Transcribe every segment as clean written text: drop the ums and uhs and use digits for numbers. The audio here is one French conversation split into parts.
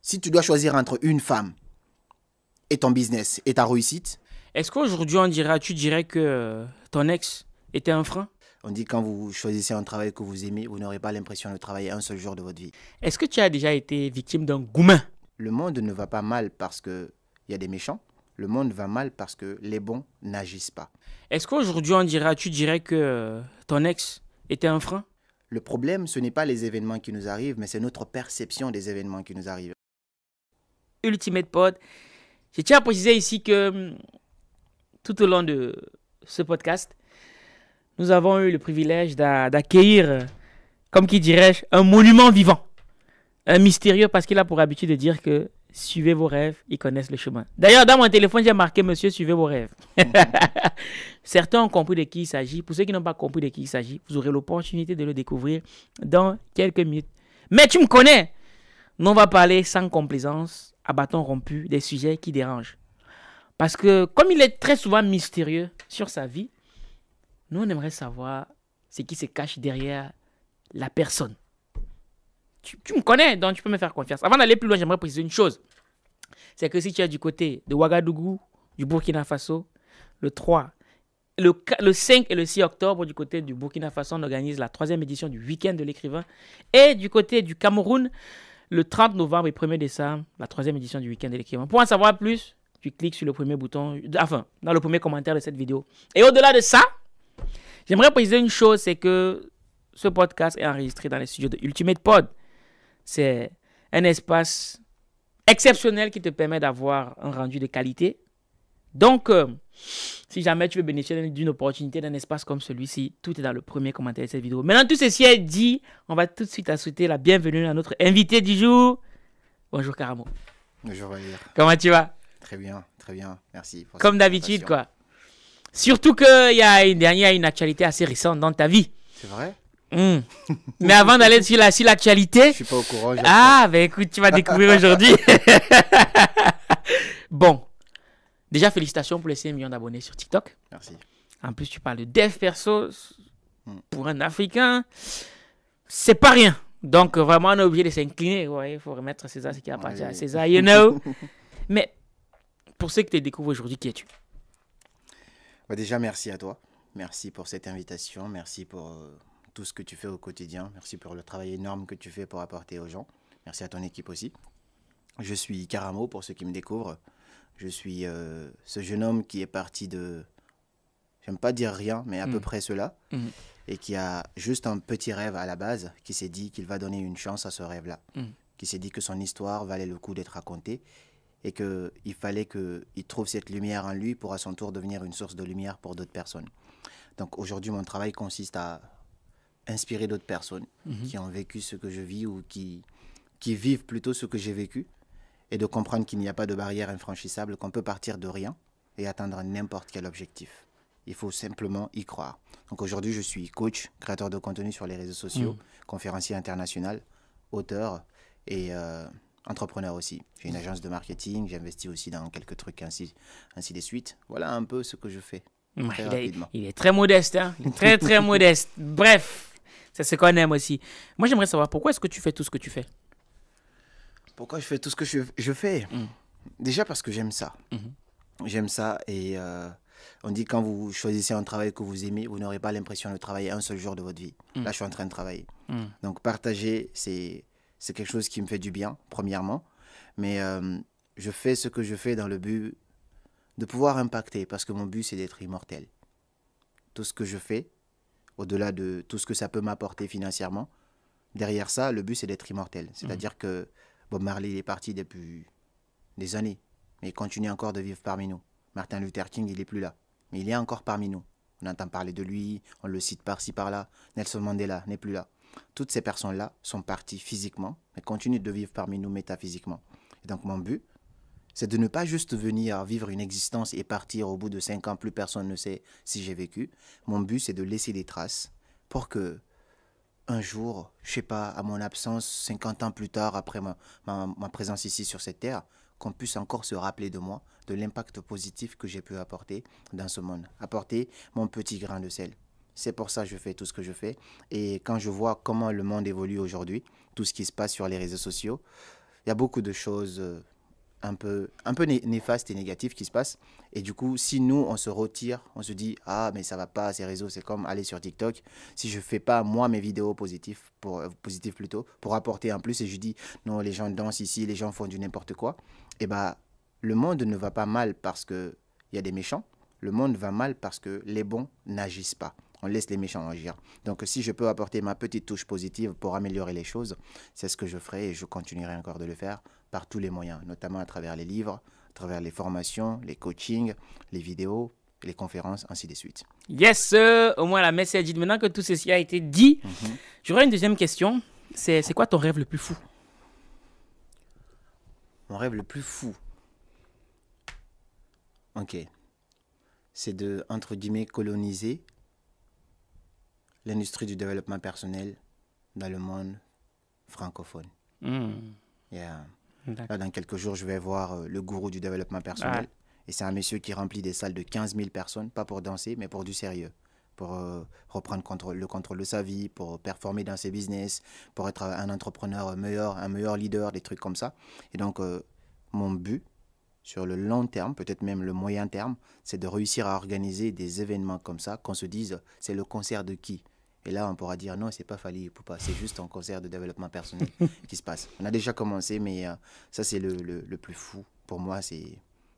Si tu dois choisir entre une femme et ton business et ta réussite, Est-ce qu'aujourd'hui, tu dirais que ton ex était un frein? on dit quand vous choisissez un travail que vous aimez, vous n'aurez pas l'impression de travailler un seul jour de votre vie. Est-ce que tu as déjà été victime d'un goumin? Le monde ne va pas mal parce qu'il y a des méchants. Le monde va mal parce que les bons n'agissent pas. Est-ce qu'aujourd'hui, tu dirais que ton ex était un frein? Le problème, ce n'est pas les événements qui nous arrivent, mais c'est notre perception des événements qui nous arrivent. Ultimate Pod. Je tiens à préciser ici que tout au long de ce podcast, nous avons eu le privilège d'accueillir, comme qui dirais-je, un monument vivant. Un mystérieux parce qu'il a pour habitude de dire que suivez vos rêves, ils connaissent le chemin. D'ailleurs, dans mon téléphone, j'ai marqué monsieur, suivez vos rêves. Certains ont compris de qui il s'agit. Pour ceux qui n'ont pas compris de qui il s'agit, vous aurez l'opportunité de le découvrir dans quelques minutes. Mais tu me connais. Nous, on va parler sans complaisance, à bâton rompu, des sujets qui dérangent. Parce que, comme il est très souvent mystérieux sur sa vie, nous, on aimerait savoir ce qui se cache derrière la personne. Tu me connais, donc tu peux me faire confiance. Avant d'aller plus loin, j'aimerais préciser une chose. C'est que si tu es du côté de Ouagadougou, du Burkina Faso, le 3, le 5 et le 6 octobre, du côté du Burkina Faso, on organise la 3e édition du week-end de l'écrivain. Et du côté du Cameroun, le 30 novembre et 1er décembre, la 3e édition du week-end de l'écrivain. Pour en savoir plus, tu cliques sur le premier bouton, enfin, dans le premier commentaire de cette vidéo. Et au-delà de ça, j'aimerais préciser une chose, c'est que ce podcast est enregistré dans les studios de Ultimate Pod. C'est un espace exceptionnel qui te permet d'avoir un rendu de qualité. Donc, si jamais tu veux bénéficier d'une opportunité d'un espace comme celui-ci, tout est dans le premier commentaire de cette vidéo. Maintenant, tout ceci est dit, on va tout de suite souhaiter la bienvenue à notre invité du jour. Bonjour Karamo. Bonjour Valir. Comment tu vas? Très bien, merci. Comme d'habitude, quoi. Surtout qu'il y a une actualité assez récente dans ta vie. C'est vrai? Mais avant d'aller sur l'actualité, je suis pas au courant. Ben écoute, tu vas découvrir aujourd'hui. Bon, déjà félicitations pour les 5 millions d'abonnés sur TikTok. Merci. En plus, tu parles de dev perso pour un Africain, c'est pas rien. Donc vraiment, on est obligé de s'incliner. Il faut remettre à César ce qui appartient à César, you know. Mais pour ceux qui te découvrent aujourd'hui, qui es-tu? Déjà, merci à toi. Merci pour cette invitation. Merci pour tout ce que tu fais au quotidien. Merci pour le travail énorme que tu fais pour apporter aux gens. Merci à ton équipe aussi. Je suis Karamo, pour ceux qui me découvrent. Je suis ce jeune homme qui est parti de, j'aime pas dire rien, mais à peu près cela, et qui a juste un petit rêve à la base, qui s'est dit qu'il va donner une chance à ce rêve-là, qui s'est dit que son histoire valait le coup d'être racontée, et qu'il fallait qu'il trouve cette lumière en lui pour à son tour devenir une source de lumière pour d'autres personnes. Donc aujourd'hui, mon travail consiste à inspirer d'autres personnes qui ont vécu ce que je vis ou qui vivent plutôt ce que j'ai vécu, et de comprendre qu'il n'y a pas de barrière infranchissable, qu'on peut partir de rien et atteindre n'importe quel objectif. Il faut simplement y croire. Donc aujourd'hui, je suis coach, créateur de contenu sur les réseaux sociaux, conférencier international, auteur et entrepreneur aussi. J'ai une agence de marketing, j'investis aussi dans quelques trucs ainsi de suite. Voilà un peu ce que je fais. Il est très modeste, hein? Très très modeste. Bref, c'est ce qu'on aime aussi. Moi, j'aimerais savoir pourquoi est-ce que tu fais tout ce que tu fais? Pourquoi je fais tout ce que je fais? Déjà parce que j'aime ça. J'aime ça et on dit quand vous choisissez un travail que vous aimez, vous n'aurez pas l'impression de travailler un seul jour de votre vie. Là, je suis en train de travailler. Donc, partager, c'est quelque chose qui me fait du bien, premièrement. Mais je fais ce que je fais dans le but de pouvoir impacter, parce que mon but, c'est d'être immortel. Tout ce que je fais, au-delà de tout ce que ça peut m'apporter financièrement, derrière ça, le but, c'est d'être immortel. C'est-à-dire que Bob Marley, il est parti depuis des années, mais il continue encore de vivre parmi nous. Martin Luther King, il n'est plus là, mais il est encore parmi nous. On entend parler de lui, on le cite par-ci, par-là. Nelson Mandela n'est plus là. Toutes ces personnes-là sont parties physiquement, mais continuent de vivre parmi nous métaphysiquement. Et donc mon but, c'est de ne pas juste venir vivre une existence et partir au bout de 5 ans, plus personne ne sait si j'ai vécu. Mon but, c'est de laisser des traces pour que un jour, je sais pas, à mon absence, 50 ans plus tard, après ma présence ici sur cette terre, qu'on puisse encore se rappeler de moi, de l'impact positif que j'ai pu apporter dans ce monde. Apporter mon petit grain de sel. C'est pour ça que je fais tout ce que je fais. Et quand je vois comment le monde évolue aujourd'hui, tout ce qui se passe sur les réseaux sociaux, il y a beaucoup de choses un peu néfastes et négatives qui se passent. Et du coup, si nous, on se retire, on se dit, ah, mais ça va pas, ces réseaux, c'est comme aller sur TikTok. Si je fais pas, moi, mes vidéos positives plutôt, pour apporter un plus, et je dis, non, les gens dansent ici, les gens font du n'importe quoi, et bah, le monde ne va pas mal parce qu'il y a des méchants. Le monde va mal parce que les bons n'agissent pas. On laisse les méchants agir. Donc, si je peux apporter ma petite touche positive pour améliorer les choses, c'est ce que je ferai et je continuerai encore de le faire par tous les moyens, notamment à travers les livres, à travers les formations, les coachings, les vidéos, les conférences, ainsi de suite. Yes, au moins la messe est dite. Maintenant que tout ceci a été dit, j'aurais une deuxième question. C'est quoi ton rêve le plus fou? Mon rêve le plus fou. Ok. C'est de, entre guillemets, coloniser l'industrie du développement personnel dans le monde francophone. Yeah. Là, dans quelques jours, je vais voir le gourou du développement personnel. Et c'est un monsieur qui remplit des salles de 15 000 personnes, pas pour danser, mais pour du sérieux. Pour reprendre le contrôle de sa vie, pour performer dans ses business, pour être un entrepreneur meilleur, un meilleur leader, des trucs comme ça. Et donc, mon but, sur le long terme, peut-être même le moyen terme, c'est de réussir à organiser des événements comme ça, qu'on se dise, c'est le concert de qui? Et là, on pourra dire, non, c'est pas Fally Ipupa, c'est juste un concert de développement personnel qui se passe. On a déjà commencé, mais ça, c'est le plus fou. Pour moi, c'est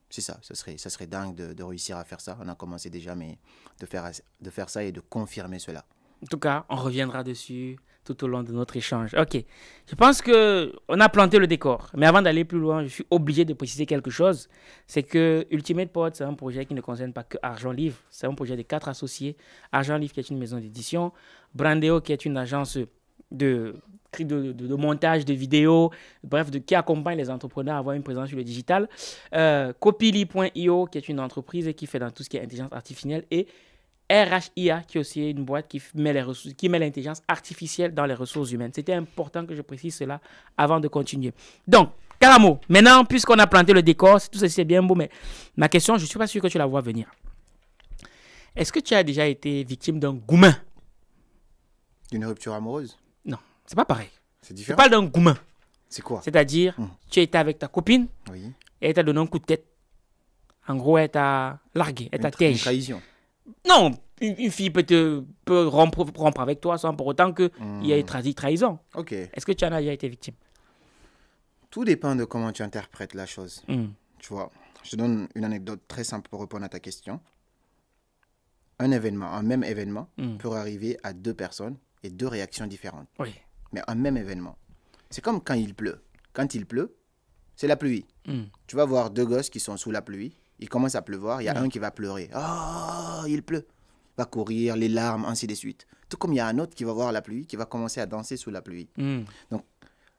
ça. Ça serait dingue de réussir à faire ça. On a commencé déjà, mais de faire ça et de confirmer cela. En tout cas, on reviendra dessus tout au long de notre échange. Ok, je pense qu'on a planté le décor. Mais avant d'aller plus loin, je suis obligé de préciser quelque chose. C'est que Ultimate Pod, c'est un projet qui ne concerne pas que Argent Livre. C'est un projet de 4 associés. Argent Livre qui est une maison d'édition. Brandeo qui est une agence de montage de vidéos, bref, qui accompagne les entrepreneurs à avoir une présence sur le digital. Copily.io qui est une entreprise qui fait dans tout ce qui est intelligence artificielle, et RHIA, qui est aussi une boîte qui met l'intelligence artificielle dans les ressources humaines. C'était important que je précise cela avant de continuer. Donc, Karamo, maintenant, puisqu'on a planté le décor, tout ceci c'est bien beau, mais ma question, je ne suis pas sûr que tu la vois venir. Est-ce que tu as déjà été victime d'un goumin? D'une rupture amoureuse? Non, c'est pas pareil. C'est différent. Je parle d'un goumin. C'est quoi? C'est-à-dire, tu étais avec ta copine, Oui. et elle t'a donné un coup de tête. En gros, elle t'a largué, elle t'a têche. Une trahison. Non, une fille peut rompre avec toi sans pour autant qu'il y ait trahison. Ok. Est-ce que tu en as déjà été victime? Tout dépend de comment tu interprètes la chose. Tu vois, je te donne une anecdote très simple pour répondre à ta question. Un même événement peut arriver à 2 personnes et 2 réactions différentes. Oui. Mais un même événement. C'est comme quand il pleut. Quand il pleut, c'est la pluie. Tu vas voir 2 gosses qui sont sous la pluie. Il commence à pleuvoir, il y a un qui va pleurer. Ah, il pleut. Va courir, les larmes, ainsi de suite. Tout comme il y a un autre qui va voir la pluie, qui va commencer à danser sous la pluie. Donc,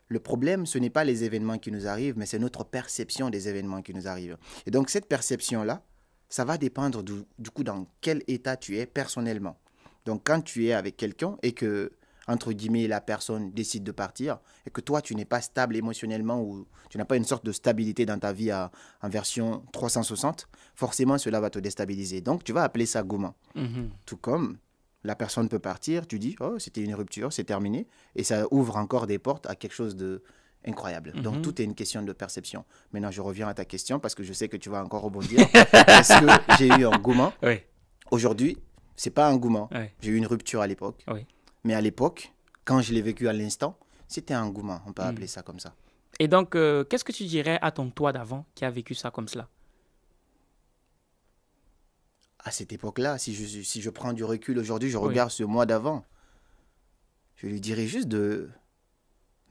le problème, ce n'est pas les événements qui nous arrivent, mais c'est notre perception des événements qui nous arrivent. Et donc, cette perception-là, ça va dépendre du coup dans quel état tu es personnellement. Donc, quand tu es avec quelqu'un et que, entre guillemets, la personne décide de partir et que toi, tu n'es pas stable émotionnellement ou tu n'as pas une sorte de stabilité dans ta vie en version 360, forcément, cela va te déstabiliser. Donc, tu vas appeler ça gourmand. Tout comme la personne peut partir, tu dis, oh, c'était une rupture, c'est terminé, et ça ouvre encore des portes à quelque chose d'incroyable. Donc, tout est une question de perception. Maintenant, je reviens à ta question parce que je sais que tu vas encore rebondir. Est-ce que j'ai eu un gourmand? Oui. Aujourd'hui, c'est pas un gourmand. Oui. J'ai eu une rupture à l'époque. Oui. Mais à l'époque, quand je l'ai vécu à l'instant, c'était un gourmand. On peut appeler ça comme ça. Et donc, qu'est-ce que tu dirais à ton toi d'avant qui a vécu ça comme cela? À cette époque-là, si je prends du recul aujourd'hui, je regarde ce moi d'avant, je lui dirais juste de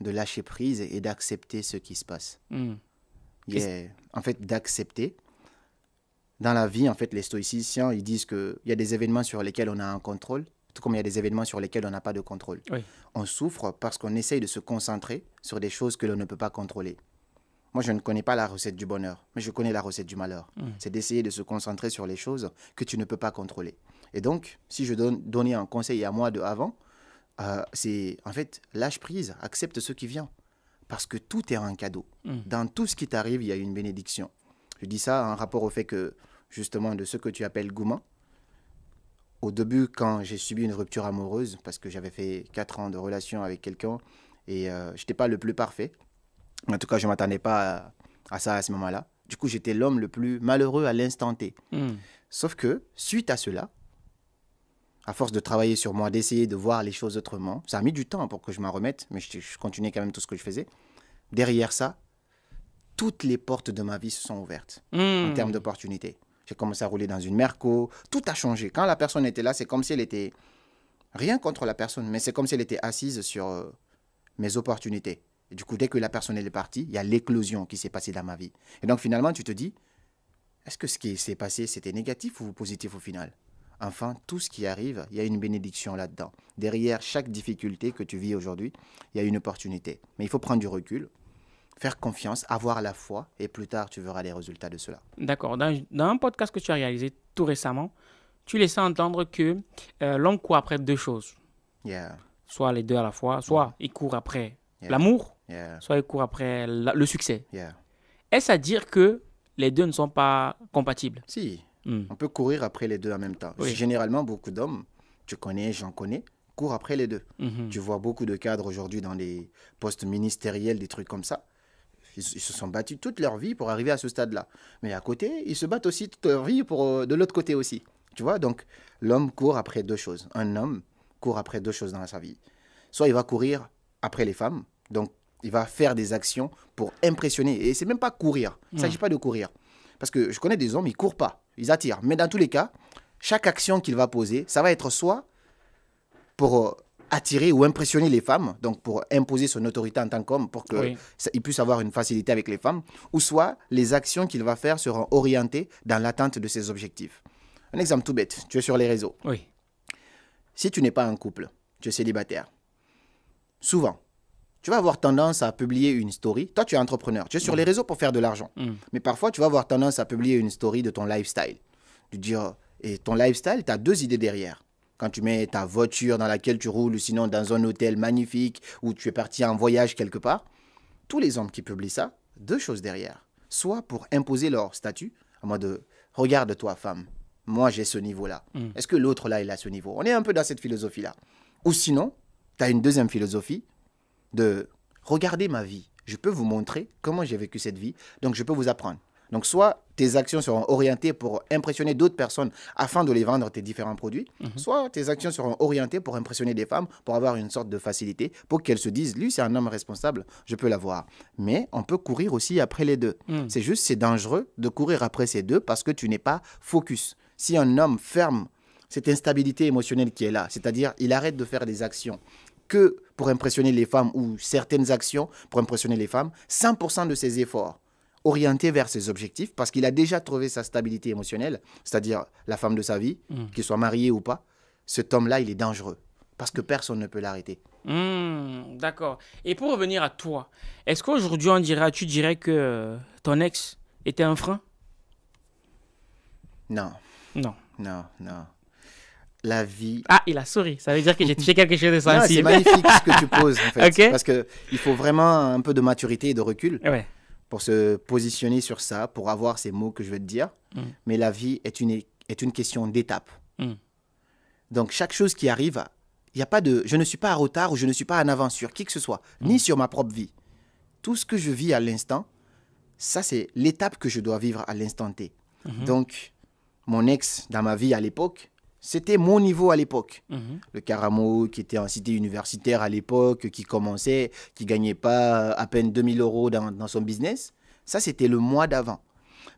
lâcher prise et d'accepter ce qui se passe. En fait, d'accepter. Dans la vie, en fait, les stoïciens, ils disent qu'il y a des événements sur lesquels on a un contrôle, tout comme il y a des événements sur lesquels on n'a pas de contrôle. Oui. On souffre parce qu'on essaye de se concentrer sur des choses que l'on ne peut pas contrôler. Moi, je ne connais pas la recette du bonheur, mais je connais la recette du malheur. C'est d'essayer de se concentrer sur les choses que tu ne peux pas contrôler. Et donc, si je donnais un conseil à moi de avant, c'est en fait, lâche prise, accepte ce qui vient. Parce que tout est un cadeau. Dans tout ce qui t'arrive, il y a une bénédiction. Je dis ça en rapport au fait que, justement, de ce que tu appelles gourmand. Au début, quand j'ai subi une rupture amoureuse, parce que j'avais fait 4 ans de relation avec quelqu'un et je n'étais pas le plus parfait, En tout cas, je ne m'attendais pas à ça à ce moment-là. Du coup, j'étais l'homme le plus malheureux à l'instant T. Sauf que, suite à cela, à force de travailler sur moi, d'essayer de voir les choses autrement, ça a mis du temps pour que je m'en remette, mais je continuais quand même tout ce que je faisais. Derrière ça, toutes les portes de ma vie se sont ouvertes en termes d'opportunités. J'ai commencé à rouler dans une Merco, tout a changé. Quand la personne était là, c'est comme si elle était... Rien contre la personne, mais c'est comme si elle était assise sur mes opportunités. Et du coup, dès que la personne elle est partie, il y a l'éclosion qui s'est passée dans ma vie. Et donc finalement, tu te dis, est-ce que ce qui s'est passé, c'était négatif ou positif au final? Enfin, tout ce qui arrive, il y a une bénédiction là-dedans. Derrière chaque difficulté que tu vis aujourd'hui, il y a une opportunité. Mais il faut prendre du recul, faire confiance, avoir la foi, et plus tard, tu verras les résultats de cela. D'accord. Dans un podcast que tu as réalisé tout récemment, tu laissais entendre que l'homme court après deux choses. Yeah. Soit les deux à la fois, soit il court après Yeah. l'amour, Yeah. soit il court après le succès. Yeah. Est-ce à dire que les deux ne sont pas compatibles? Si, on peut courir après les deux en même temps. Oui. Généralement, beaucoup d'hommes, tu connais, j'en connais, courent après les deux. Tu vois beaucoup de cadres aujourd'hui dans des postes ministériels, des trucs comme ça. Ils se sont battus toute leur vie pour arriver à ce stade-là. Mais à côté, ils se battent aussi toute leur vie pour, de l'autre côté aussi. Tu vois, donc l'homme court après deux choses. Un homme court après deux choses dans sa vie. Soit il va courir après les femmes, donc il va faire des actions pour impressionner. Et c'est même pas courir, il ne s'agit pas de courir. Parce que je connais des hommes, ils ne courent pas, ils attirent. Mais dans tous les cas, chaque action qu'il va poser, ça va être soit pour attirer ou impressionner les femmes, donc pour imposer son autorité en tant qu'homme, pour qu'il puisse avoir une facilité avec les femmes, ou soit les actions qu'il va faire seront orientées dans l'atteinte de ses objectifs. Un exemple tout bête, tu es sur les réseaux. Oui. Si tu n'es pas un couple, tu es célibataire, souvent, tu vas avoir tendance à publier une story. Toi, tu es entrepreneur, tu es sur les réseaux pour faire de l'argent. Mais parfois, tu vas avoir tendance à publier une story de ton lifestyle. De dire, et ton lifestyle, tu as deux idées derrière. Quand tu mets ta voiture dans laquelle tu roules, ou sinon dans un hôtel magnifique, ou tu es parti en voyage quelque part, tous les hommes qui publient ça, deux choses derrière. Soit pour imposer leur statut, en mode, regarde-toi femme, moi j'ai ce niveau-là. Est-ce que l'autre là, il a ce niveau? On est un peu dans cette philosophie-là. Ou sinon, tu as une deuxième philosophie de regarder ma vie. Je peux vous montrer comment j'ai vécu cette vie, donc je peux vous apprendre. Donc soit tes actions seront orientées pour impressionner d'autres personnes afin de les vendre tes différents produits, soit tes actions seront orientées pour impressionner des femmes, pour avoir une sorte de facilité, pour qu'elles se disent, lui c'est un homme responsable, je peux l'avoir. Mais on peut courir aussi après les deux. C'est juste, c'est dangereux de courir après ces deux parce que tu n'es pas focus. Si un homme ferme cette instabilité émotionnelle qui est là, c'est-à-dire il arrête de faire des actions que pour impressionner les femmes ou certaines actions pour impressionner les femmes, 100% de ses efforts orientés vers ses objectifs parce qu'il a déjà trouvé sa stabilité émotionnelle, c'est-à-dire la femme de sa vie, qu'il soit marié ou pas, cet homme-là, il est dangereux parce que personne ne peut l'arrêter. D'accord. Et pour revenir à toi, est-ce qu'aujourd'hui, tu dirais que ton ex était un frein? Non. Non. Non, non. La vie... Ah, il a souri. Ça veut dire que j'ai touché quelque chose de sensible. C'est magnifique ce que tu poses, en fait. Okay. Parce qu'il faut vraiment un peu de maturité et de recul pour se positionner sur ça, pour avoir ces mots que je vais te dire. Mais la vie est une question d'étape. Donc, chaque chose qui arrive, il y a pas de... Je ne suis pas en retard ou je ne suis pas en avance sur qui que ce soit, ni sur ma propre vie. Tout ce que je vis à l'instant, ça, c'est l'étape que je dois vivre à l'instant T. Donc, mon ex, dans ma vie à l'époque, c'était mon niveau à l'époque. Le Karamo qui était en cité universitaire à l'époque, qui commençait, qui ne gagnait pas à peine 2000 € dans son business, ça c'était le mois d'avant.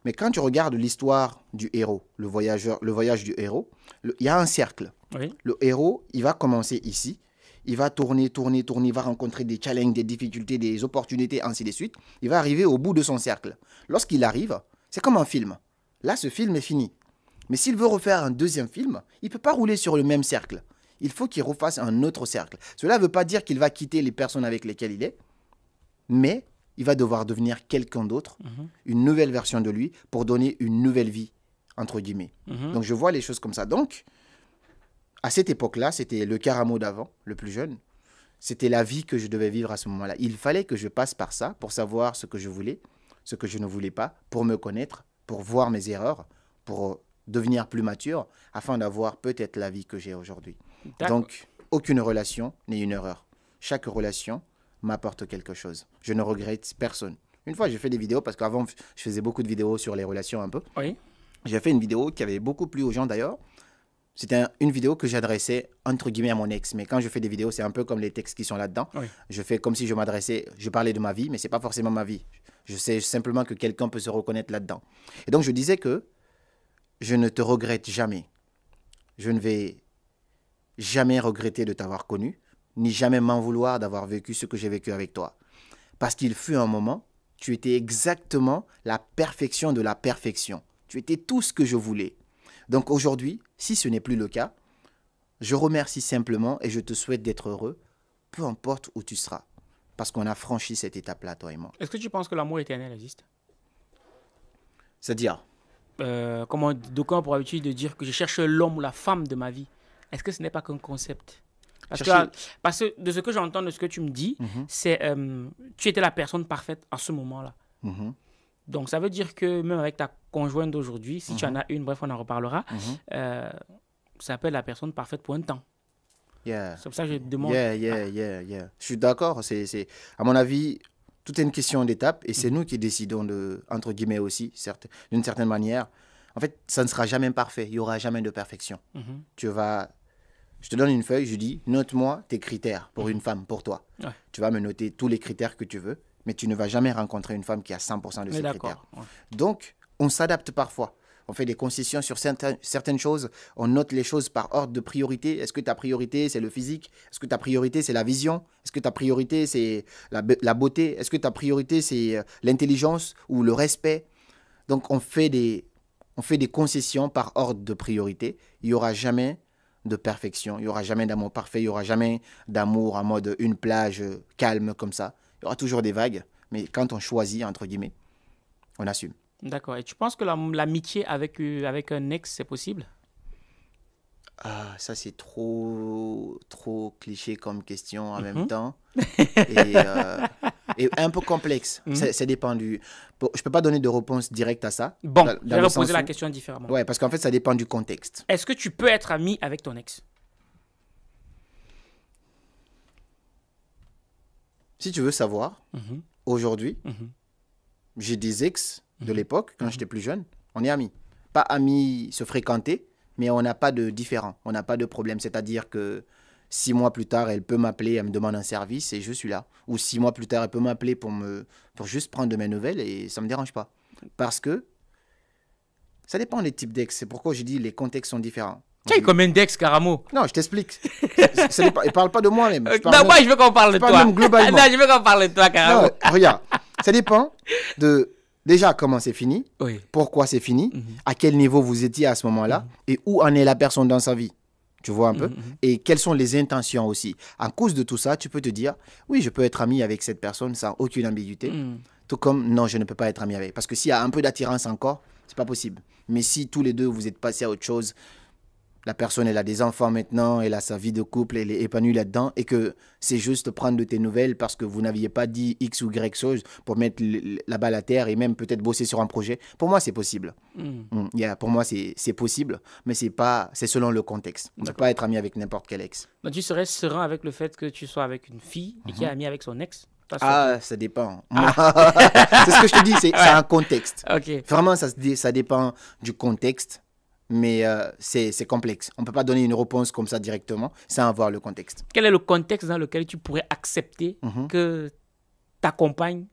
Mais quand tu regardes l'histoire du héros, le voyage du héros, il y a un cercle. Oui. Le héros, il va commencer ici, il va tourner, il va rencontrer des challenges, des difficultés, des opportunités, ainsi de suite. Il va arriver au bout de son cercle. Lorsqu'il arrive, c'est comme un film. Là, ce film est fini. Mais s'il veut refaire un deuxième film, il ne peut pas rouler sur le même cercle. Il faut qu'il refasse un autre cercle. Cela ne veut pas dire qu'il va quitter les personnes avec lesquelles il est, mais il va devoir devenir quelqu'un d'autre, une nouvelle version de lui, pour donner une nouvelle vie, entre guillemets. Donc je vois les choses comme ça. Donc, à cette époque-là, c'était le Karamo d'avant, le plus jeune. C'était la vie que je devais vivre à ce moment-là. Il fallait que je passe par ça pour savoir ce que je voulais, ce que je ne voulais pas, pour me connaître, pour voir mes erreurs, pour devenir plus mature, afin d'avoir peut-être la vie que j'ai aujourd'hui. Donc, aucune relation n'est une erreur. Chaque relation m'apporte quelque chose. Je ne regrette personne. Une fois, j'ai fait des vidéos, parce qu'avant, je faisais beaucoup de vidéos sur les relations un peu. Oui. J'ai fait une vidéo qui avait beaucoup plu aux gens d'ailleurs. C'était une vidéo que j'adressais entre guillemets à mon ex. Mais quand je fais des vidéos, c'est un peu comme les textes qui sont là-dedans. Oui. Je fais comme si je parlais de ma vie, mais ce n'est pas forcément ma vie. Je sais simplement que quelqu'un peut se reconnaître là-dedans. Et donc, je disais que je ne te regrette jamais. Je ne vais jamais regretter de t'avoir connu, ni jamais m'en vouloir d'avoir vécu ce que j'ai vécu avec toi. Parce qu'il fut un moment, tu étais exactement la perfection de la perfection. Tu étais tout ce que je voulais. Donc aujourd'hui, si ce n'est plus le cas, je remercie simplement et je te souhaite d'être heureux, peu importe où tu seras. Parce qu'on a franchi cette étape-là, toi et moi. Est-ce que tu penses que l'amour éternel existe? C'est-à-dire, Comment d'aucuns ont pour habitude de dire que je cherche l'homme ou la femme de ma vie. Est-ce que ce n'est pas qu'un concept? Parce que de ce que j'entends, de ce que tu me dis, c'est tu étais la personne parfaite à ce moment-là. Donc, ça veut dire que même avec ta conjointe d'aujourd'hui, si tu en as une, bref, on en reparlera, ça peut être la personne parfaite pour un temps. Yeah. C'est pour ça que je te demande. Je suis d'accord. À mon avis, tout est une question d'étape et c'est nous qui décidons entre guillemets aussi, d'une certaine manière. En fait, ça ne sera jamais parfait. Il n'y aura jamais de perfection. Je te donne une feuille, je dis, note-moi tes critères pour une femme, pour toi. Ouais. Tu vas me noter tous les critères que tu veux, mais tu ne vas jamais rencontrer une femme qui a 100% de ces critères. Ouais. Donc, on s'adapte parfois. On fait des concessions sur certaines choses. On note les choses par ordre de priorité. Est-ce que ta priorité, c'est le physique? Est-ce que ta priorité, c'est la vision? Est-ce que ta priorité, c'est la beauté? Est-ce que ta priorité, c'est l'intelligence ou le respect? Donc, on fait des concessions par ordre de priorité. Il n'y aura jamais de perfection. Il n'y aura jamais d'amour parfait. Il n'y aura jamais d'amour en mode une plage calme comme ça. Il y aura toujours des vagues. Mais quand on choisit, entre guillemets, on assume. D'accord. Et tu penses que l'amitié avec un ex, c'est possible? Ah, ça, c'est trop cliché comme question en même temps. Et un peu complexe. Ça dépend du... Je ne peux pas donner de réponse directe à ça. Bon, je vais reposer la question différemment. Oui, parce qu'en fait, ça dépend du contexte. Est-ce que tu peux être ami avec ton ex? Si tu veux savoir, aujourd'hui, j'ai des ex de l'époque, quand j'étais plus jeune, on est amis. Pas amis se fréquenter, mais on n'a pas de différend, on n'a pas de problème. C'est-à-dire que 6 mois plus tard, elle peut m'appeler, elle me demande un service et je suis là. Ou 6 mois plus tard, elle peut m'appeler pour juste prendre de mes nouvelles et ça ne me dérange pas. Parce que ça dépend des types d'ex. C'est pourquoi je dis les contextes sont différents. Tu as combien d'ex, Karamo? Non, je t'explique. Il ne parle pas de moi-même. Non, moi, je veux qu'on parle de toi. Même globalement. Non, je veux qu'on parle de toi, Karamo. Non, regarde, ça dépend de... Déjà, comment c'est fini, oui. Pourquoi c'est fini, à quel niveau vous étiez à ce moment-là, et où en est la personne dans sa vie. Tu vois un peu, et quelles sont les intentions aussi. En cause de tout ça, tu peux te dire, oui, je peux être ami avec cette personne sans aucune ambiguïté, tout comme, non, je ne peux pas être ami avec. Parce que s'il y a un peu d'attirance encore, c'est pas possible. Mais si tous les deux, vous êtes passés à autre chose, la personne, elle a des enfants maintenant, elle a sa vie de couple, elle est épanouie là-dedans, et que c'est juste prendre de tes nouvelles parce que vous n'aviez pas dit X ou Y chose pour mettre la balle à terre et même peut-être bosser sur un projet. Pour moi, c'est possible. Pour moi, c'est possible, mais c'est selon le contexte. On ne peut pas être ami avec n'importe quel ex. Donc, tu serais serein avec le fait que tu sois avec une fille et qui est amie avec son ex? Ça dépend. C'est ce que je te dis, c'est un contexte. Okay. Vraiment, ça dépend du contexte. Mais c'est complexe. On ne peut pas donner une réponse comme ça directement sans avoir le contexte. Quel est le contexte dans lequel tu pourrais accepter que ta compagne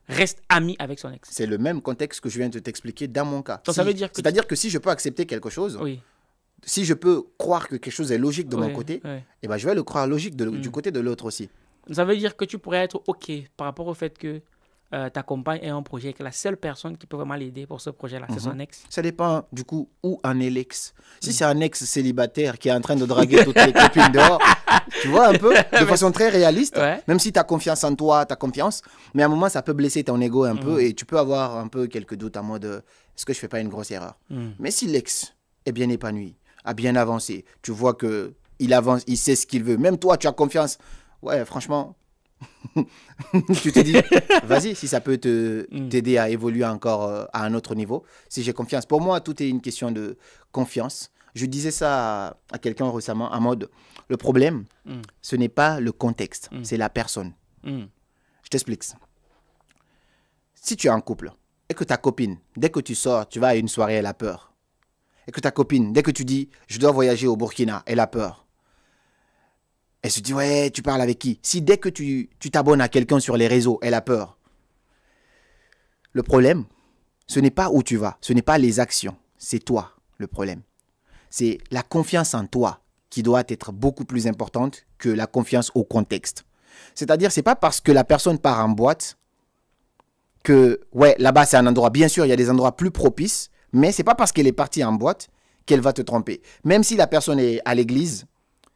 reste amie avec son ex? C'est le même contexte que je viens de t'expliquer dans mon cas. Donc, ça veut dire que c'est-à-dire que si je peux accepter quelque chose, si je peux croire que quelque chose est logique de mon côté, eh ben, je vais le croire logique du côté de l'autre aussi. Ça veut dire que tu pourrais être OK par rapport au fait que ta compagne ait un projet, que la seule personne qui peut vraiment l'aider pour ce projet-là, c'est son ex? Ça dépend du coup où en est l'ex. Si c'est un ex célibataire qui est en train de draguer toutes les copines dehors, tu vois un peu, de façon très réaliste, même si tu as confiance en toi, tu as confiance, mais à un moment ça peut blesser ton ego un peu et tu peux avoir un peu quelques doutes en mode est-ce que je fais pas une grosse erreur? Mais si l'ex est bien épanoui, a bien avancé, tu vois que il avance, il sait ce qu'il veut, même toi tu as confiance, ouais franchement... tu te dis, vas-y, si ça peut t'aider à évoluer encore à un autre niveau, si j'ai confiance. Pour moi, tout est une question de confiance. Je disais ça à quelqu'un récemment, en mode, le problème, ce n'est pas le contexte, c'est la personne. t'explique. Si tu es en couple et que ta copine, dès que tu sors, tu vas à une soirée, elle a peur. Et que ta copine, dès que tu dis, je dois voyager au Burkina, elle a peur. Elle se dit, ouais, tu parles avec qui? Si dès que tu t'abonnes à quelqu'un sur les réseaux, elle a peur. Le problème, ce n'est pas où tu vas, ce n'est pas les actions, c'est toi le problème. C'est la confiance en toi qui doit être beaucoup plus importante que la confiance au contexte. C'est-à-dire, c'est pas parce que la personne part en boîte que, ouais, là-bas c'est un endroit, bien sûr, il y a des endroits plus propices, mais c'est pas parce qu'elle est partie en boîte qu'elle va te tromper. Même si la personne est à l'église,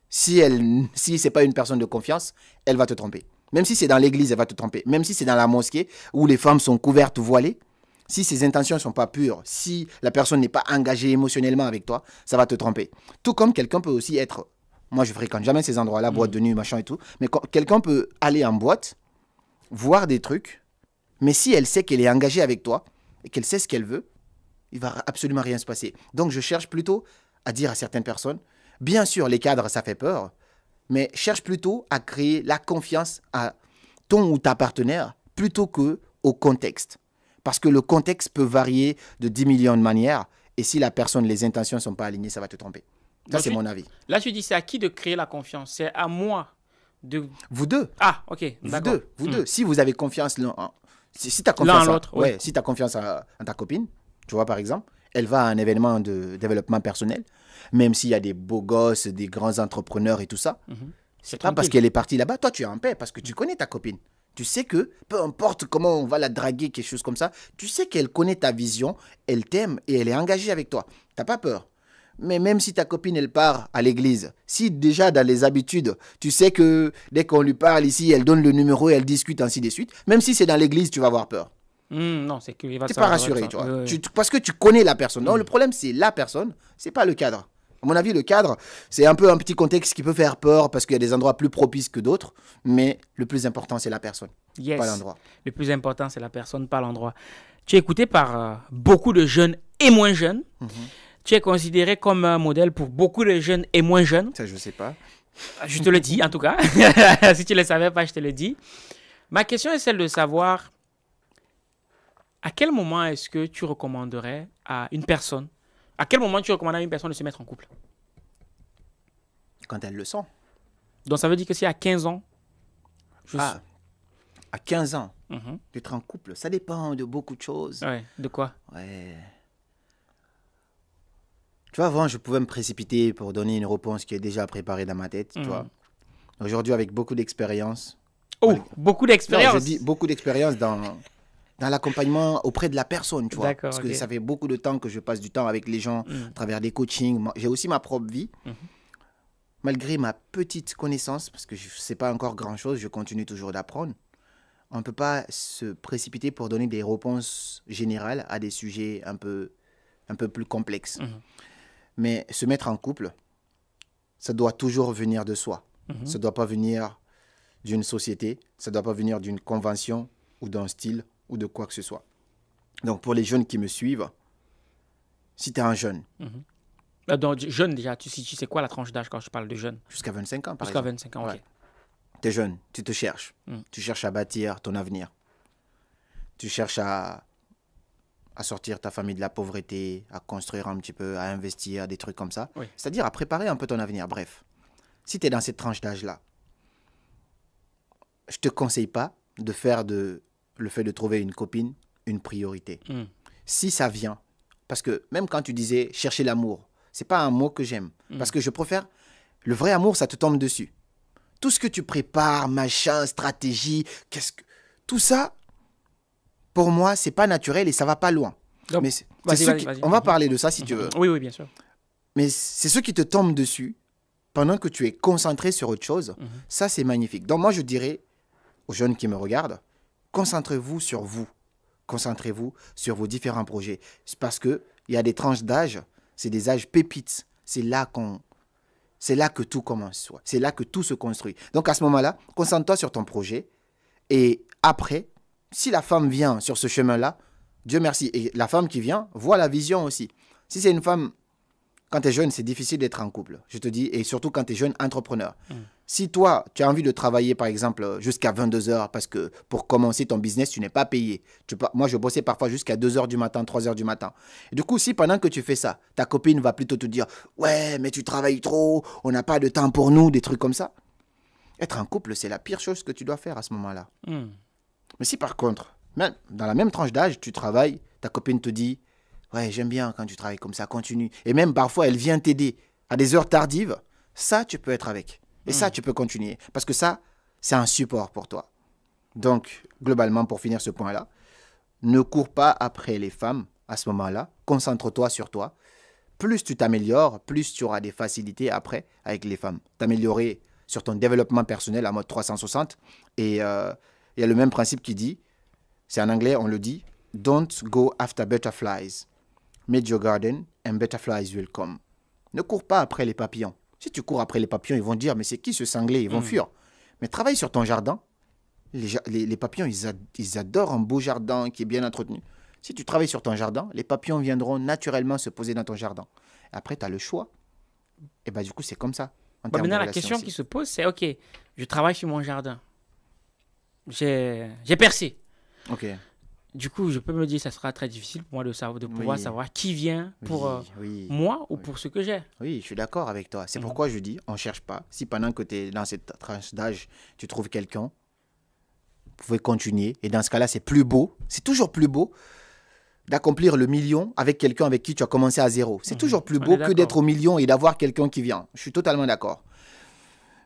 si c'est pas une personne de confiance, elle va te tromper. Même si c'est dans l'église, elle va te tromper. Même si c'est dans la mosquée où les femmes sont couvertes ou voilées, si ses intentions ne sont pas pures, si la personne n'est pas engagée émotionnellement avec toi, ça va te tromper. Tout comme quelqu'un peut aussi être... Moi, je fréquente jamais ces endroits-là, boîte de nuit, machin et tout. Mais quelqu'un peut aller en boîte, voir des trucs, mais si elle sait qu'elle est engagée avec toi et qu'elle sait ce qu'elle veut, il va absolument rien se passer. Donc, je cherche plutôt à dire à certaines personnes, bien sûr, les cadres, ça fait peur, mais cherche plutôt à créer la confiance à ton ou ta partenaire plutôt qu'au contexte. Parce que le contexte peut varier de 10 millions de manières et si la personne, les intentions ne sont pas alignées, ça va te tromper. Ça, c'est mon avis. Là, tu dis, c'est à qui de créer la confiance? C'est à moi de... Vous deux. Ah, ok, d'accord. Vous deux. Si vous avez confiance, si tu as confiance, l'autre, oui. Si tu as confiance en ta copine, tu vois, par exemple, elle va à un événement de développement personnel, même s'il y a des beaux gosses, des grands entrepreneurs et tout ça, c'est pas parce qu'elle est partie là-bas, toi tu es en paix, parce que tu connais ta copine. Tu sais que, peu importe comment on va la draguer, quelque chose comme ça, tu sais qu'elle connaît ta vision, elle t'aime et elle est engagée avec toi. Tu n'as pas peur. Mais même si ta copine, elle part à l'église, si déjà dans les habitudes, tu sais que dès qu'on lui parle ici, elle donne le numéro et elle discute ainsi de suite, même si c'est dans l'église, tu vas avoir peur. Non, c'est qu'il va... Tu n'es pas rassuré, tu vois. Parce que tu connais la personne. Non, le problème, c'est la personne, c'est pas le cadre. À mon avis, le cadre, c'est un peu un petit contexte qui peut faire peur parce qu'il y a des endroits plus propices que d'autres, mais le plus important, c'est la personne, pas l'endroit. Le plus important, c'est la personne, pas l'endroit. Tu es écouté par beaucoup de jeunes et moins jeunes. Tu es considéré comme un modèle pour beaucoup de jeunes et moins jeunes. Ça, je ne sais pas. Je te le dis, en tout cas. Si tu ne le savais pas, je te le dis. Ma question est celle de savoir à quel moment est-ce que tu recommanderais à une personne, à quel moment tu recommanderais à une personne de se mettre en couple? Quand elle le sent. Donc, ça veut dire que si à 15 ans... À 15 ans, d'être en couple, ça dépend de beaucoup de choses. Ouais, de quoi? Ouais. Tu vois, avant, je pouvais me précipiter pour donner une réponse qui est déjà préparée dans ma tête, tu vois. Aujourd'hui, avec beaucoup d'expérience. Oh, beaucoup d'expérience. Non, je dis beaucoup d'expérience dans l'accompagnement auprès de la personne, tu vois. Parce que ça fait beaucoup de temps que je passe du temps avec les gens à travers des coachings. J'ai aussi ma propre vie. Malgré ma petite connaissance, parce que je ne sais pas encore grand-chose, je continue toujours d'apprendre. On ne peut pas se précipiter pour donner des réponses générales à des sujets un peu plus complexes. Mais se mettre en couple, ça doit toujours venir de soi. Ça ne doit pas venir d'une société, ça ne doit pas venir d'une convention ou d'un style ou de quoi que ce soit. Donc, pour les jeunes qui me suivent, si tu es un jeune... Donc, jeune déjà, tu sais quoi la tranche d'âge quand je parle de jeune? Jusqu'à 25 ans, par exemple. Jusqu'à 25 ans, ok. Ouais. Tu es jeune, tu te cherches. Tu cherches à bâtir ton avenir. Tu cherches à sortir ta famille de la pauvreté, à construire un petit peu, à investir, des trucs comme ça. Oui. C'est-à-dire à préparer un peu ton avenir. Bref, si tu es dans cette tranche d'âge-là, je ne te conseille pas de faire le fait de trouver une copine une priorité. Si ça vient, parce que même quand tu disais chercher l'amour, ce n'est pas un mot que j'aime. Parce que je préfère, le vrai amour, ça te tombe dessus. Tout ce que tu prépares, machin, stratégie, tout ça, pour moi, c'est pas naturel et ça va pas loin. Donc, mais vas-y. On va parler de ça si tu veux. Oui, bien sûr. Mais c'est ceux qui te tombent dessus pendant que tu es concentré sur autre chose. Ça, c'est magnifique. Donc moi, je dirais aux jeunes qui me regardent, concentrez-vous sur vous. Concentrez-vous sur vos différents projets. C'est parce qu'il y a des tranches d'âge, c'est des âges pépites. C'est là que tout commence. C'est là que tout se construit. Donc à ce moment-là, concentre-toi sur ton projet. Et après, si la femme vient sur ce chemin-là, Dieu merci. Et la femme qui vient voit la vision aussi. Si c'est une femme, quand tu es jeune, c'est difficile d'être en couple. Je te dis, et surtout quand tu es jeune entrepreneur. Si toi, tu as envie de travailler, par exemple, jusqu'à 22 heures, parce que pour commencer ton business, tu n'es pas payé. Moi, je bossais parfois jusqu'à 2 heures du matin, 3 heures du matin. Et du coup, si pendant que tu fais ça, ta copine va plutôt te dire « Ouais, mais tu travailles trop, on n'a pas de temps pour nous », des trucs comme ça. Être en couple, c'est la pire chose que tu dois faire à ce moment-là. Mais si par contre, même dans la même tranche d'âge, tu travailles, ta copine te dit « Ouais, j'aime bien quand tu travailles comme ça, continue. » Et même parfois, elle vient t'aider à des heures tardives, ça, tu peux être avec. Et ça, tu peux continuer. Parce que ça, c'est un support pour toi. Donc, globalement, pour finir ce point-là, ne cours pas après les femmes à ce moment-là. Concentre-toi sur toi. Plus tu t'améliores, plus tu auras des facilités après avec les femmes. T'améliorer sur ton développement personnel en mode 360. Et il y a le même principe qui dit, c'est en anglais, on le dit, « Don't go after butterflies. Make your garden and butterflies will come. » Ne cours pas après les papillons. Si tu cours après les papillons, ils vont dire, mais c'est qui ce cinglé? Ils vont fuir. Mais travaille sur ton jardin. Les papillons, ils adorent un beau jardin qui est bien entretenu. Si tu travailles sur ton jardin, les papillons viendront naturellement se poser dans ton jardin. Après, tu as le choix. Et bien, du coup, c'est comme ça. Maintenant, la question qui se pose, c'est, OK, je travaille sur mon jardin. J'ai percé. OK. Du coup, je peux me dire que ça sera très difficile pour moi de pouvoir savoir qui vient pour moi ou pour ce que j'ai. Oui, je suis d'accord avec toi. C'est pourquoi je dis, on ne cherche pas. Si pendant que tu es dans cette tranche d'âge, tu trouves quelqu'un, vous pouvez continuer. Et dans ce cas-là, c'est plus beau. C'est toujours plus beau d'accomplir le million avec quelqu'un avec qui tu as commencé à zéro. C'est toujours plus beau que d'être au million et d'avoir quelqu'un qui vient. Je suis totalement d'accord.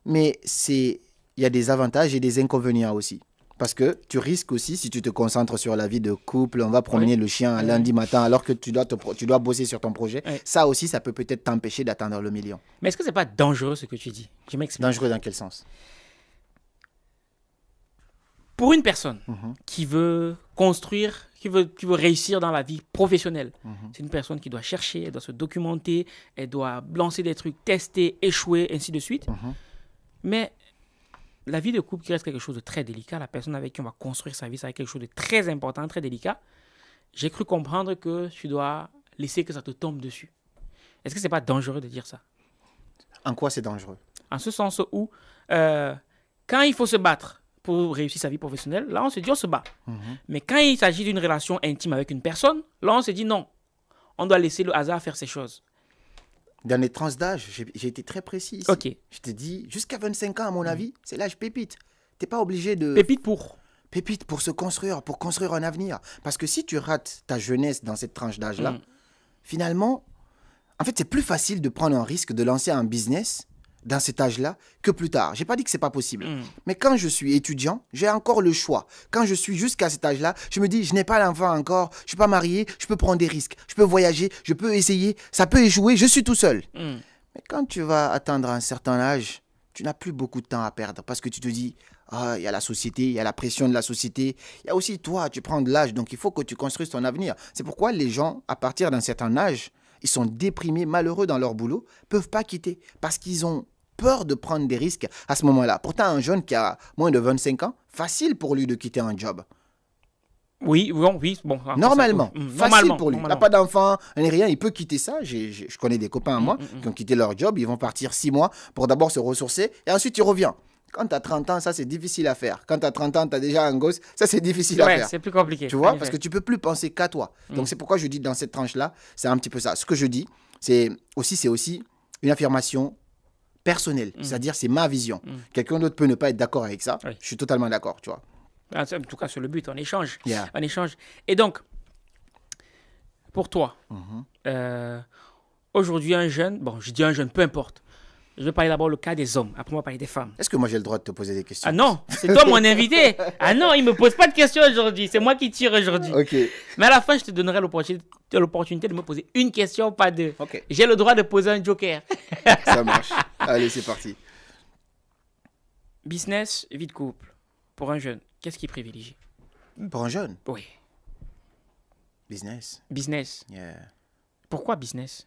Mais il y a des avantages et des inconvénients aussi. Parce que tu risques aussi, si tu te concentres sur la vie de couple, on va promener le chien un lundi matin alors que tu dois bosser sur ton projet. Ça aussi, ça peut peut-être t'empêcher d'atteindre le million. Mais est-ce que ce n'est pas dangereux ce que tu dis? Je m'explique. Dangereux dans quel sens? Pour une personne qui veut construire, qui veut réussir dans la vie professionnelle, c'est une personne qui doit chercher, elle doit se documenter, elle doit lancer des trucs, tester, échouer, ainsi de suite. Mais la vie de couple qui reste quelque chose de très délicat, la personne avec qui on va construire sa vie, ça va être quelque chose de très important, très délicat. J'ai cru comprendre que tu dois laisser que ça te tombe dessus. Est-ce que ce n'est pas dangereux de dire ça? En quoi c'est dangereux? En ce sens où, quand il faut se battre pour réussir sa vie professionnelle, là, on se dit on se bat. Mais quand il s'agit d'une relation intime avec une personne, là, on se dit non. On doit laisser le hasard faire ses choses. Dans les tranches d'âge, j'ai été très précis ici. OK. Je te dis, jusqu'à 25 ans, à mon avis, c'est l'âge pépite. Tu n'es pas obligé de... Pépite pour? Pépite pour se construire, pour construire un avenir. Parce que si tu rates ta jeunesse dans cette tranche d'âge-là, finalement, en fait, c'est plus facile de prendre un risque de lancer un business dans cet âge-là que plus tard. Je n'ai pas dit que ce n'est pas possible. Mais quand je suis étudiant, j'ai encore le choix. Quand je suis jusqu'à cet âge-là, je me dis, je n'ai pas l'enfant encore, je ne suis pas marié, je peux prendre des risques, je peux voyager, je peux essayer, ça peut échouer, je suis tout seul. Mais quand tu vas atteindre un certain âge, tu n'as plus beaucoup de temps à perdre parce que tu te dis, ah, il y a la société, il y a la pression de la société, il y a aussi toi, tu prends de l'âge, donc il faut que tu construises ton avenir. C'est pourquoi les gens, à partir d'un certain âge, ils sont déprimés, malheureux dans leur boulot, peuvent pas quitter parce qu'ils ont peur de prendre des risques à ce moment-là. Pourtant, un jeune qui a moins de 25 ans, facile pour lui de quitter un job. Oui. Normalement, facile pour lui. Il n'a pas d'enfant, rien, il peut quitter ça. Je connais des copains à moi qui ont quitté leur job, ils vont partir 6 mois pour d'abord se ressourcer et ensuite ils reviennent. Quand tu as 30 ans, ça c'est difficile à faire. Quand tu as 30 ans, tu as déjà un gosse, ça c'est difficile à faire. C'est plus compliqué. Tu vois, parce que tu ne peux plus penser qu'à toi. Donc c'est pourquoi je dis dans cette tranche-là, c'est un petit peu ça. Ce que je dis, c'est aussi une affirmation personnelle. C'est-à-dire, c'est ma vision. Quelqu'un d'autre peut ne pas être d'accord avec ça. Je suis totalement d'accord, tu vois. En tout cas, sur le but, on échange. Yeah. On échange. Et donc, pour toi, aujourd'hui, un jeune, bon, je dis un jeune, peu importe. Je vais parler d'abord le cas des hommes. Après, on va parler des femmes. Est-ce que moi, j'ai le droit de te poser des questions? Ah non, c'est toi mon invité. Ah non, il ne me pose pas de questions aujourd'hui. C'est moi qui tire aujourd'hui. Ok. Mais à la fin, je te donnerai l'opportunité de me poser une question, pas deux. Ok. J'ai le droit de poser un joker. Ça marche. Allez, c'est parti. Business, vie de couple. Pour un jeune, qu'est-ce qu'il privilégie? Pour un jeune? Oui. Business. Business. Yeah. Pourquoi business?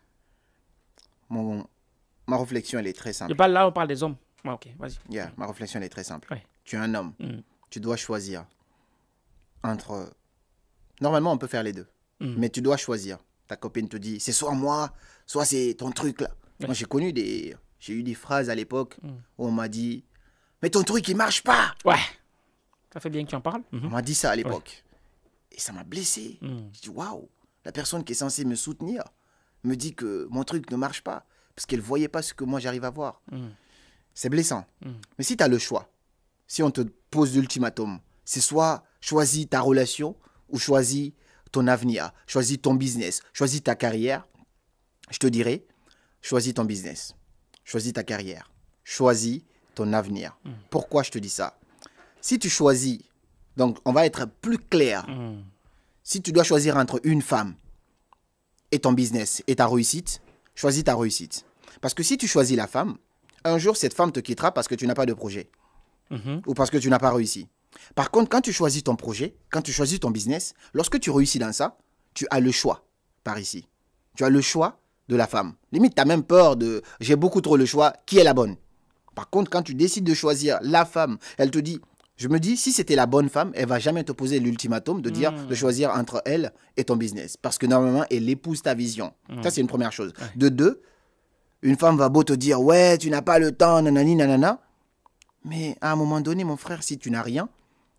Ma réflexion, elle est très simple. Là, on parle des hommes. Ok, vas-y. Yeah, ma réflexion, elle est très simple. Ouais. Tu es un homme. Tu dois choisir entre... Normalement, on peut faire les deux. Mais tu dois choisir. Ta copine te dit, c'est soit moi, soit c'est ton truc là. Moi, j'ai connu J'ai eu des phrases à l'époque où on m'a dit « Mais ton truc, il marche pas !» Ouais. Ça fait bien que tu en parles. On m'a dit ça à l'époque. Et ça m'a blessé. Je dis « Waouh !» La personne qui est censée me soutenir me dit que mon truc ne marche pas parce qu'elle ne voyait pas ce que moi j'arrive à voir. C'est blessant. Mais si tu as le choix, si on te pose l'ultimatum, c'est soit choisis ta relation ou choisis ton avenir, choisis ton business, choisis ta carrière, je te dirais, choisis ton business, choisis ta carrière, choisis ton avenir. Pourquoi je te dis ça? Si tu choisis, donc on va être plus clair, si tu dois choisir entre une femme et ton business et ta réussite, choisis ta réussite. Parce que si tu choisis la femme, un jour cette femme te quittera parce que tu n'as pas de projet ou parce que tu n'as pas réussi. Par contre, quand tu choisis ton projet, quand tu choisis ton business, lorsque tu réussis dans ça, tu as le choix par ici. Tu as le choix de la femme. Limite, tu as même peur de « j'ai beaucoup trop le choix, qui est la bonne ?» Par contre, quand tu décides de choisir la femme, elle te dit, je me dis, si c'était la bonne femme, elle va jamais te poser l'ultimatum de dire de choisir entre elle et ton business. Parce que normalement, elle épouse ta vision. Ça, c'est une première chose. De deux, une femme va beau te dire, ouais, tu n'as pas le temps, nanani, nanana. Mais à un moment donné, mon frère, si tu n'as rien,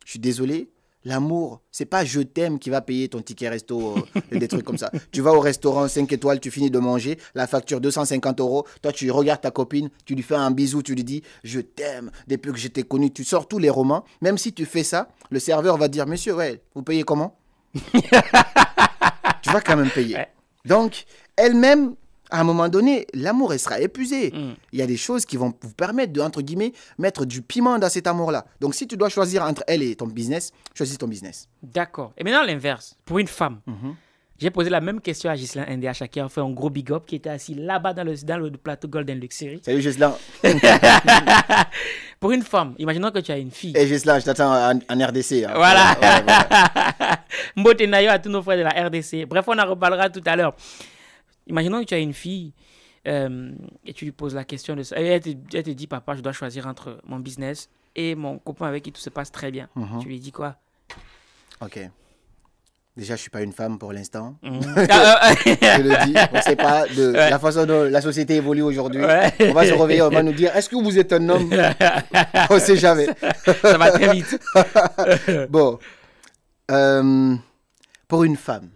je suis désolé, l'amour, c'est pas je t'aime qui va payer ton ticket resto, des trucs comme ça. Tu vas au restaurant 5 étoiles, tu finis de manger, la facture 250 €. Toi, tu regardes ta copine, tu lui fais un bisou, tu lui dis je t'aime depuis que je t'ai connu. Tu sors tous les romans. Même si tu fais ça, le serveur va dire monsieur, ouais, vous payez comment? Tu vas quand même payer. Ouais. Donc, elle-même, à un moment donné, l'amour, elle sera épuisé. Il y a des choses qui vont vous permettre de, entre guillemets, mettre du piment dans cet amour-là. Donc, si tu dois choisir entre elle et ton business, choisis ton business. D'accord. Et maintenant, l'inverse. Pour une femme, j'ai posé la même question à Ghislain NDH, qui a fait un gros big up, qui était assis là-bas dans le plateau Golden Luxury. Salut Ghislain. Pour une femme, imaginons que tu as une fille. Et Ghislain, je t'attends en RDC. Hein. Voilà. Mbote Nayo à tous nos frères de la RDC. Bref, on en reparlera tout à l'heure. Imaginons que tu as une fille et tu lui poses la question de ça. Et elle te dit, papa, je dois choisir entre mon business et mon copain avec qui tout se passe très bien. Tu lui dis quoi? Ok. Déjà, je ne suis pas une femme pour l'instant. Je le dis. On ne sait pas de la façon dont la société évolue aujourd'hui. On va se réveiller, on va nous dire, est-ce que vous êtes un homme? On ne sait jamais. Ça va très vite. Bon. Pour une femme,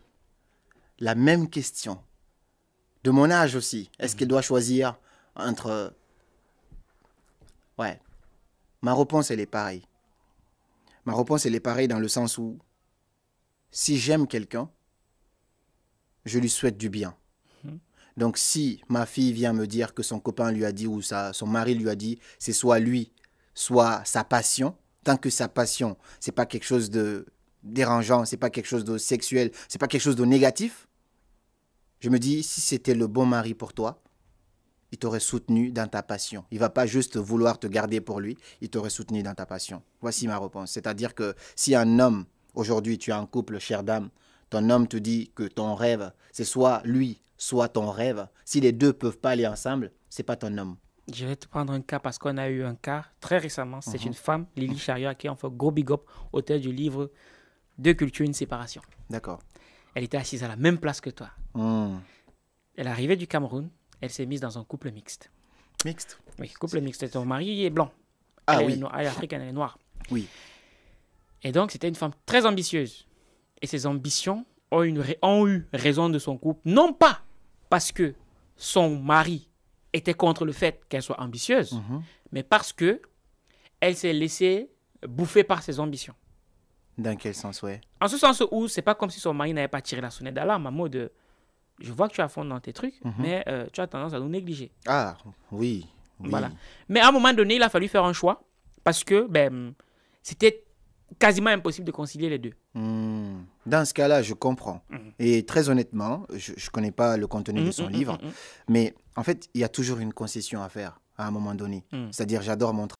la même question. De mon âge aussi. Est-ce qu'elle doit choisir entre... Ouais. Ma réponse, elle est pareille. Ma réponse, elle est pareille dans le sens où si j'aime quelqu'un, je lui souhaite du bien. Donc, si ma fille vient me dire que son copain lui a dit ou son mari lui a dit, c'est soit lui, soit sa passion, tant que sa passion, c'est pas quelque chose de dérangeant, c'est pas quelque chose de sexuel, c'est pas quelque chose de négatif, je me dis, si c'était le bon mari pour toi, il t'aurait soutenu dans ta passion. Il ne va pas juste vouloir te garder pour lui, il t'aurait soutenu dans ta passion. Voici ma réponse. C'est-à-dire que si un homme, aujourd'hui tu es en couple, chère dame, ton homme te dit que ton rêve, c'est soit lui, soit ton rêve. Si les deux ne peuvent pas aller ensemble, ce n'est pas ton homme. Je vais te prendre un cas parce qu'on a eu un cas très récemment. C'est une femme, Lily Charia, qui a fait gros big up, auteur du livre Deux cultures, une séparation. D'accord. Elle était assise à la même place que toi. Elle arrivait du Cameroun. Elle s'est mise dans un couple mixte. Mixte? Oui, couple mixte. Son mari est blanc. Elle est africaine, elle est noire. Oui. Et donc, c'était une femme très ambitieuse. Et ses ambitions ont eu raison de son couple. Non pas parce que son mari était contre le fait qu'elle soit ambitieuse, mais parce que elle s'est laissée bouffer par ses ambitions. Dans quel sens, ouais? En ce sens où c'est pas comme si son mari n'avait pas tiré la sonnette d'alarme en mode je vois que tu as fond dans tes trucs, mais tu as tendance à nous négliger. Ah, oui. Voilà. Mais à un moment donné, il a fallu faire un choix parce que c'était quasiment impossible de concilier les deux. Dans ce cas-là, je comprends. Et très honnêtement, je ne connais pas le contenu de son livre, mais en fait, il y a toujours une concession à faire à un moment donné. C'est-à-dire, j'adore mon travail.